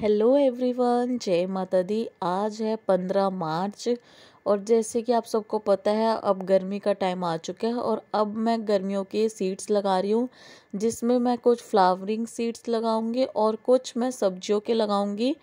Hello everyone, जय माता दी। आज है 15 मार्च और जैसे कि आप सबको पता है अब गर्मी का टाइम आ चुका है और अब मैं गर्मियों के सीड्स लगा रही हूँ, जिसमें मैं कुछ फ्लावरिंग सीड्स लगाऊंगी और कुछ मैं सब्जियों के लगाऊंगी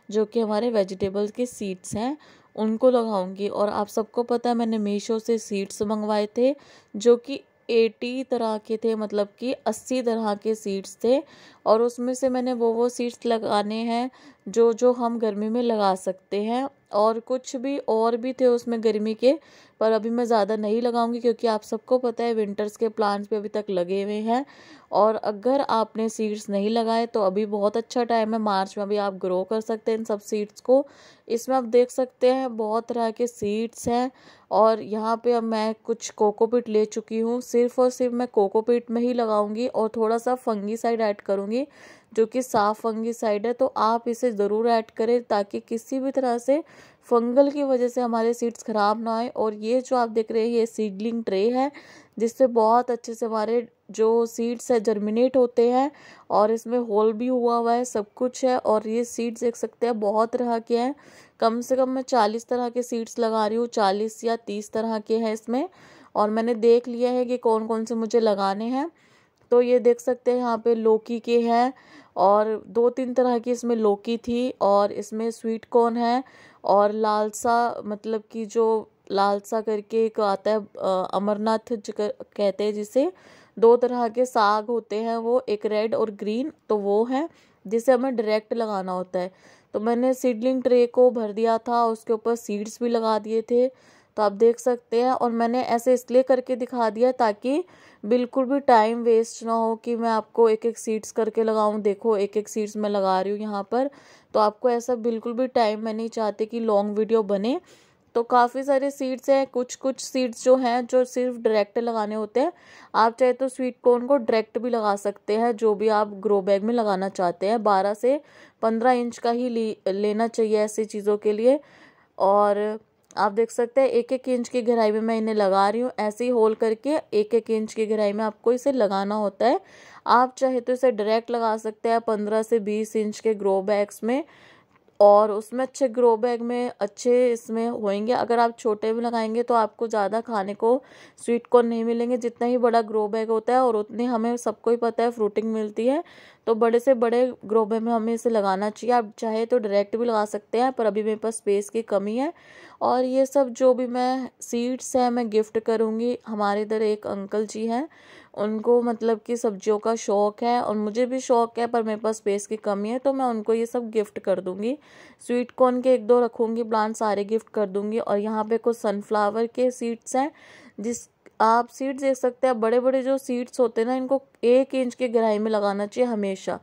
जो कि हमारे वेजिटेबल्स के सीड्स हैं उनको लगाऊंगी। और आप सबको पता है मैंने मीशो से सीड्स मंगवाए थे जो कि 80 तरह के थे, मतलब कि 80 तरह के सीड्स थे। और उसमें से मैंने वो सीड्स लगाने हैं जो जो हम गर्मी में लगा सकते हैं, और कुछ भी और भी थे उसमें गर्मी के, पर अभी मैं ज़्यादा नहीं लगाऊंगी क्योंकि आप सबको पता है विंटर्स के प्लांट्स भी अभी तक लगे हुए हैं। और अगर आपने सीड्स नहीं लगाए तो अभी बहुत अच्छा टाइम है, मार्च में अभी आप ग्रो कर सकते हैं इन सब सीड्स को। इसमें आप देख सकते हैं बहुत तरह के सीड्स हैं। और यहाँ पे अब मैं कुछ कोकोपीट ले चुकी हूँ, सिर्फ और सिर्फ मैं कोकोपीट में ही लगाऊंगी और थोड़ा सा फंगीसाइड ऐड करूँगी जो कि साफ फंगीसाइड है। तो आप इसे ज़रूर ऐड करें ताकि किसी भी तरह से फंगल की वजह से हमारे सीड्स ख़राब ना आए। और ये जो आप देख रहे हैं ये सीडलिंग ट्रे है जिससे बहुत अच्छे से हमारे जो सीड्स है जर्मिनेट होते हैं, और इसमें होल भी हुआ हुआ है, सब कुछ है। और ये सीड्स देख सकते हैं बहुत तरह के हैं, कम से कम मैं 40 तरह के सीड्स लगा रही हूँ, 40 या 30 तरह के हैं इसमें। और मैंने देख लिया है कि कौन कौन से मुझे लगाने हैं। तो ये देख सकते हैं यहाँ पे लौकी के हैं और 2-3 तरह की इसमें लौकी थी, और इसमें स्वीट कॉर्न है और लालसा, मतलब कि जो लालसा करके एक आता है अमरनाथ कहते हैं जिसे, 2 तरह के साग होते हैं वो, एक रेड और ग्रीन, तो वो है जिसे हमें डायरेक्ट लगाना होता है। तो मैंने सीडलिंग ट्रे को भर दिया था, उसके ऊपर सीड्स भी लगा दिए थे, तो आप देख सकते हैं। और मैंने ऐसे इसलिए करके दिखा दिया ताकि बिल्कुल भी टाइम वेस्ट ना हो कि मैं आपको एक एक सीड्स करके लगाऊं। देखो एक एक सीड्स मैं लगा रही हूँ यहाँ पर, तो आपको ऐसा बिल्कुल भी टाइम मैं नहीं चाहती कि लॉन्ग वीडियो बने। तो काफ़ी सारे सीड्स हैं, कुछ कुछ सीड्स जो हैं जो सिर्फ डायरेक्ट लगाने होते हैं। आप चाहे तो स्वीट कॉर्न को डायरेक्ट भी लगा सकते हैं, जो भी आप ग्रो बैग में लगाना चाहते हैं। 12 से 15 इंच का ही लेना चाहिए ऐसी चीज़ों के लिए। और आप देख सकते हैं 1-1 इंच की गहराई में मैं इन्हें लगा रही हूँ, ऐसे ही होल करके 1-1 इंच की गहराई में आपको इसे लगाना होता है। आप चाहे तो इसे डायरेक्ट लगा सकते हैं 15 से 20 इंच के ग्रो बैग्स में, और उसमें अच्छे ग्रो बैग में अच्छे इसमें होंगे। अगर आप छोटे में लगाएंगे तो आपको ज़्यादा खाने को स्वीट कॉर्न नहीं मिलेंगे, जितना ही बड़ा ग्रो बैग होता है और उतनी हमें सबको ही पता है फ्रूटिंग मिलती है। तो बड़े से बड़े ग्रो बैग में हमें इसे लगाना चाहिए। आप चाहे तो डायरेक्ट भी लगा सकते हैं, पर अभी मेरे पास स्पेस की कमी है। और ये सब जो भी मैं सीड्स है मैं गिफ्ट करूँगी। हमारे इधर एक अंकल जी हैं, उनको मतलब कि सब्जियों का शौक़ है और मुझे भी शौक़ है, पर मेरे पास स्पेस की कमी है, तो मैं उनको ये सब गिफ्ट कर दूँगी। स्वीट कॉर्न के 1-2 रखूँगी प्लांट, सारे गिफ्ट कर दूँगी। और यहाँ पे कुछ सनफ्लावर के सीड्स हैं, जिस आप सीड्स देख सकते हैं। बड़े बड़े जो सीड्स होते हैं ना, इनको 1 इंच की गहराई में लगाना चाहिए हमेशा।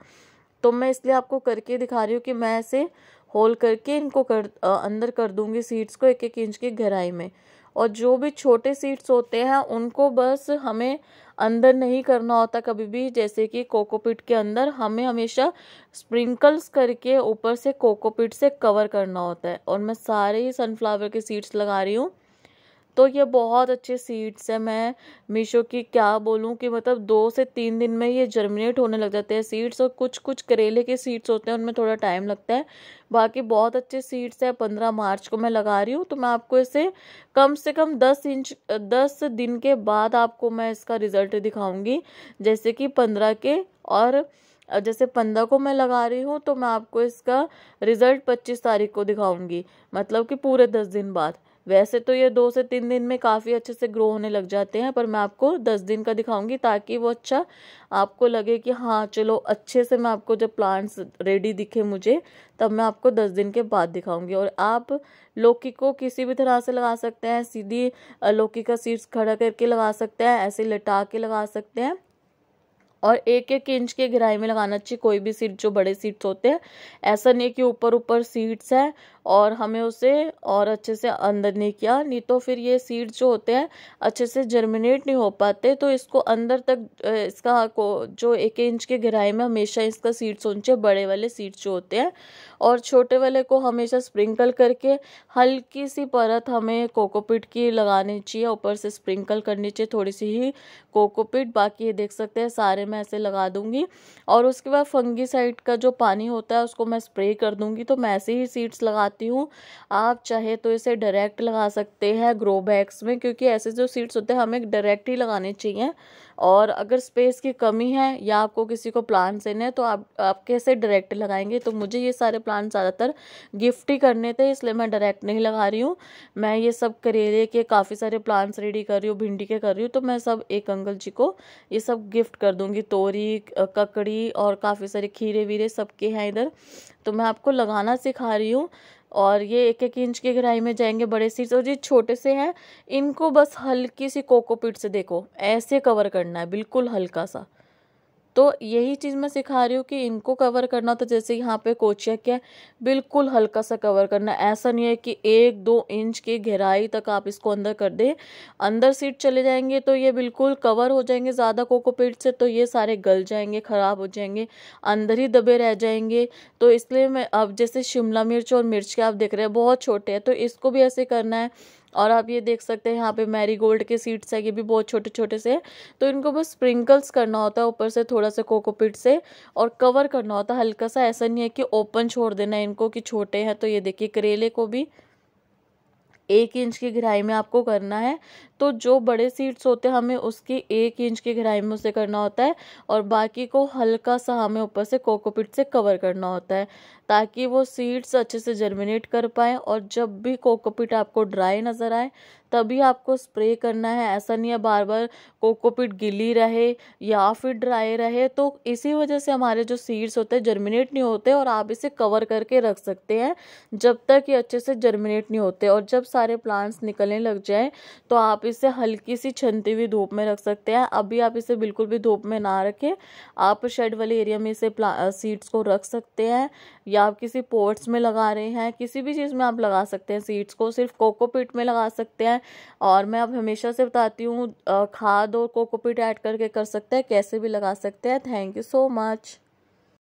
तो मैं इसलिए आपको करके दिखा रही हूँ कि मैं ऐसे होल करके इनको अंदर कर दूँगी सीड्स को 1-1 इंच की गहराई में। और जो भी छोटे सीड्स होते हैं उनको बस हमें अंदर नहीं करना होता कभी भी, जैसे कि कोकोपीट के अंदर हमें हमेशा स्प्रिंकल्स करके ऊपर से कोकोपीट से कवर करना होता है। और मैं सारे ही सनफ्लावर के सीड्स लगा रही हूँ। तो ये बहुत अच्छे सीड्स हैं, मैं मीशो की क्या बोलूँ कि मतलब 2 से 3 दिन में ये जर्मिनेट होने लग जाते हैं सीड्स। और कुछ कुछ करेले के सीड्स होते हैं उनमें थोड़ा टाइम लगता है, बाकी बहुत अच्छे सीड्स हैं। 15 मार्च को मैं लगा रही हूँ, तो मैं आपको इसे कम से कम 10 दिन के बाद आपको मैं इसका रिजल्ट दिखाऊंगी, जैसे कि 15 के। और जैसे 15 को मैं लगा रही हूँ तो मैं आपको इसका रिजल्ट 25 तारीख को दिखाऊंगी, मतलब कि पूरे 10 दिन बाद। वैसे तो ये 2 से 3 दिन में काफ़ी अच्छे से ग्रो होने लग जाते हैं, पर मैं आपको 10 दिन का दिखाऊंगी ताकि वो अच्छा आपको लगे कि हाँ चलो अच्छे से। मैं आपको जब प्लांट्स रेडी दिखे मुझे, तब मैं आपको 10 दिन के बाद दिखाऊंगी। और आप लौकी को किसी भी तरह से लगा सकते हैं, सीधी लौकी का सीड्स खड़ा करके लगा सकते हैं, ऐसे लटा के लगा सकते हैं। और 1-1 इंच के गहराई में लगाना चाहिए कोई भी सीड, जो बड़े सीड्स होते हैं। ऐसा नहीं कि ऊपर ऊपर सीड्स है और हमें उसे और अच्छे से अंदर नहीं किया, नहीं तो फिर ये सीड्स जो होते हैं अच्छे से जर्मिनेट नहीं हो पाते। तो इसको अंदर तक इसका को जो 1 इंच की गहराई में हमेशा इसका सीड्स होने चाहिए, बड़े वाले सीड्स जो होते हैं। और छोटे वाले को हमेशा स्प्रिंकल करके हल्की सी परत हमें कोकोपीट की लगानी चाहिए, ऊपर से स्प्रिंकल करनी चाहिए थोड़ी सी ही कोकोपीट। बाकी ये देख सकते हैं सारे मैं ऐसे लगा दूंगी। और उसके बाद फंगीसाइड का जो पानी होता है उसको मैं स्प्रे कर दूंगी। तो मैं ऐसे ही सीड्स लगाती हूँ। आप चाहे तो इसे डायरेक्ट लगा सकते हैं ग्रो बैग्स में, क्योंकि ऐसे जो सीड्स होते हैं हमें डायरेक्ट ही लगाने चाहिए। और अगर स्पेस की कमी है या आपको किसी को प्लांट्स देने हैं तो आप कैसे डायरेक्ट लगाएंगे। तो मुझे ये सारे प्लांट्स ज़्यादातर गिफ्ट ही करने थे, इसलिए मैं डायरेक्ट नहीं लगा रही हूँ। मैं ये सब करेले के काफ़ी सारे प्लांट्स रेडी कर रही हूँ, भिंडी के कर रही हूँ, तो मैं सब एक अंकल जी को ये सब गिफ्ट कर दूंगी। तोरी, ककड़ी और काफ़ी सारे खीरे वीरे सबके हैं इधर। तो मैं आपको लगाना सिखा रही हूँ। और ये 1-1 इंच की गहराई में जाएंगे बड़े सीड्स, और ये छोटे से हैं, इनको बस हल्की सी कोकोपीट से देखो ऐसे कवर करना है, बिल्कुल हल्का सा। तो यही चीज़ मैं सिखा रही हूँ कि इनको कवर करना। तो जैसे यहाँ पे कोचिया क्या है, बिल्कुल हल्का सा कवर करना है। ऐसा नहीं है कि 1-2 इंच की गहराई तक आप इसको अंदर कर दे, अंदर सीड चले जाएंगे तो ये बिल्कुल कवर हो जाएंगे ज़्यादा कोकोपीट से, तो ये सारे गल जाएंगे, ख़राब हो जाएंगे, अंदर ही दबे रह जाएंगे। तो इसलिए मैं अब जैसे शिमला मिर्च और मिर्च के आप देख रहे हैं बहुत छोटे हैं, तो इसको भी ऐसे करना है। और आप ये देख सकते हैं यहाँ पे मैरीगोल्ड के सीड्स है, ये भी बहुत छोटे छोटे से हैं। तो इनको बस स्प्रिंकल्स करना होता है ऊपर से थोड़ा सा कोकोपीट से, और कवर करना होता है हल्का सा। ऐसा नहीं है कि ओपन छोड़ देना है इनको कि छोटे हैं। तो ये देखिए करेले को भी 1 इंच की गहराई में आपको करना है। तो जो बड़े सीड्स होते हैं हमें उसकी 1 इंच की गहराई में उसे करना होता है, और बाकी को हल्का सा हमें ऊपर से कोकोपीट से कवर करना होता है, ताकि वो सीड्स अच्छे से जर्मिनेट कर पाए। और जब भी कोकोपीट आपको ड्राई नज़र आए तभी आपको स्प्रे करना है। ऐसा नहीं है बार बार कोकोपीट गीली रहे या फिर ड्राई रहे, तो इसी वजह से हमारे जो सीड्स होते हैं जर्मिनेट नहीं होते। और आप इसे कवर करके रख सकते हैं जब तक ये अच्छे से जर्मिनेट नहीं होते। और जब सारे प्लांट्स निकलने लग जाए तो आप इसे हल्की सी छनती हुई धूप में रख सकते हैं। अभी आप इसे बिल्कुल भी धूप में ना रखें, आप शेड वाले एरिया में इसे सीड्स को रख सकते हैं, या आप किसी पोट्स में लगा रहे हैं, किसी भी चीज़ में आप लगा सकते हैं सीड्स को। सिर्फ कोकोपीट में लगा सकते हैं। और मैं अब हमेशा से बताती हूँ खाद और कोकोपीट ऐड करके कर सकते हैं, कैसे भी लगा सकते हैं। Thank you so much.